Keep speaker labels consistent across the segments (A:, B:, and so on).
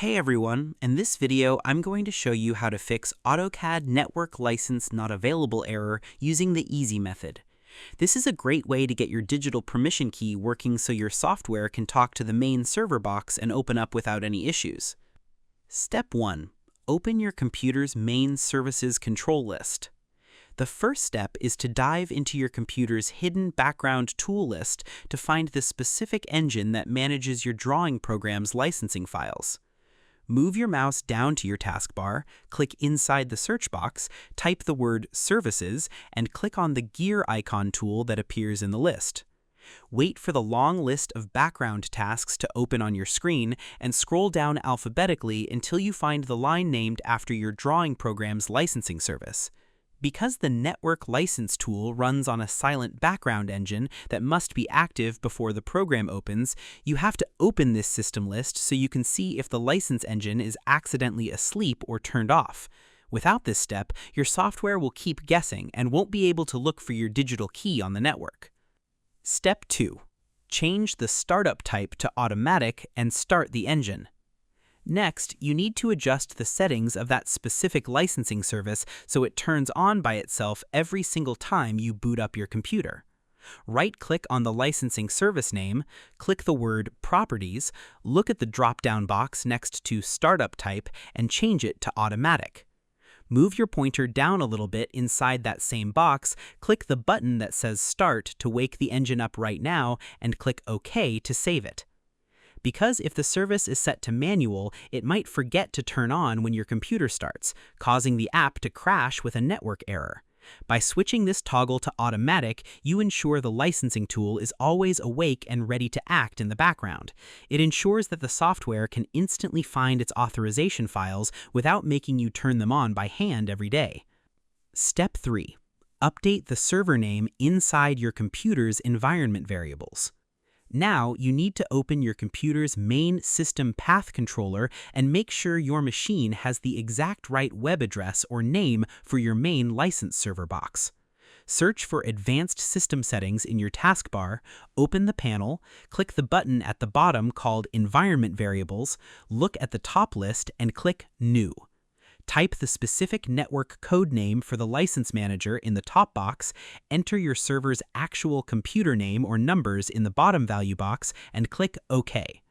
A: Hey everyone, in this video I'm going to show you how to fix AutoCAD Network License Not Available error using the easy method. This is a great way to get your digital permission key working so your software can talk to the main server box and open up without any issues. Step 1. Open your computer's main services control list. The first step is to dive into your computer's hidden background tool list to find the specific engine that manages your drawing program's licensing files. Move your mouse down to your taskbar, click inside the search box, type the word Services, and click on the gear icon tool that appears in the list. Wait for the long list of background tasks to open on your screen and scroll down alphabetically until you find the line named after your drawing program's licensing service. Because the Network License tool runs on a silent background engine that must be active before the program opens, you have to open this system list so you can see if the license engine is accidentally asleep or turned off. Without this step, your software will keep guessing and won't be able to look for your digital key on the network. Step 2. Change the startup type to automatic and start the engine. Next, you need to adjust the settings of that specific licensing service so it turns on by itself every single time you boot up your computer. Right-click on the licensing service name, click the word Properties, look at the drop-down box next to Startup Type, and change it to Automatic. Move your pointer down a little bit inside that same box, click the button that says Start to wake the engine up right now, and click OK to save it. Because if the service is set to manual, it might forget to turn on when your computer starts, causing the app to crash with a network error. By switching this toggle to automatic, you ensure the licensing tool is always awake and ready to act in the background. It ensures that the software can instantly find its authorization files without making you turn them on by hand every day. Step 3. Update the server name inside your computer's environment variables. Now, you need to open your computer's main system path controller and make sure your machine has the exact right web address or name for your main license server box. Search for Advanced System Settings in your taskbar, open the panel, click the button at the bottom called Environment Variables, look at the top list, and click New. Type the specific network code name for the license manager in the top box, enter your server's actual computer name or numbers in the bottom value box, and click OK.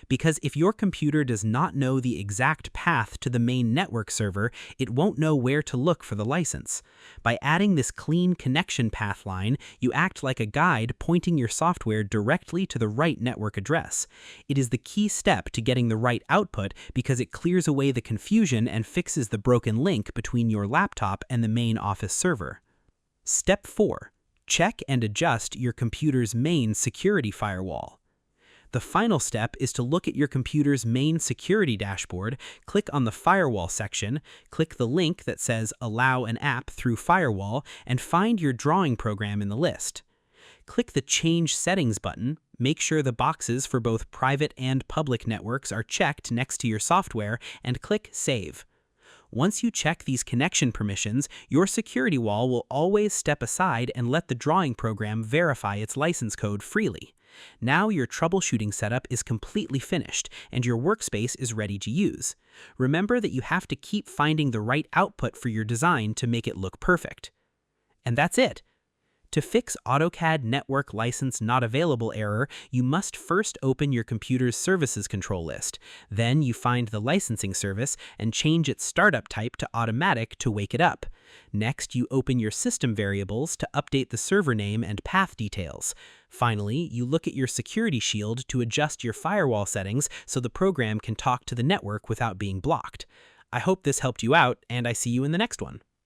A: Because if your computer does not know the exact path to the main network server, it won't know where to look for the license. By adding this clean connection path line, you act like a guide pointing your software directly to the right network address. It is the key step to getting the right output because it clears away the confusion and fixes the broken link between your laptop and the main office server. Step 4. Check and adjust your computer's main security firewall. The final step is to look at your computer's main security dashboard, click on the Firewall section, click the link that says Allow an app through Firewall, and find your drawing program in the list. Click the Change Settings button, make sure the boxes for both private and public networks are checked next to your software, and click Save. Once you check these connection permissions, your security wall will always step aside and let the drawing program verify its license code freely. Now your troubleshooting setup is completely finished and your workspace is ready to use. Remember that you have to keep finding the right output for your design to make it look perfect. And that's it. To fix AutoCAD Network License Not Available error, you must first open your computer's services control list. Then you find the licensing service and change its startup type to automatic to wake it up. Next, you open your system variables to update the server name and path details. Finally, you look at your security shield to adjust your firewall settings so the program can talk to the network without being blocked. I hope this helped you out, and I see you in the next one.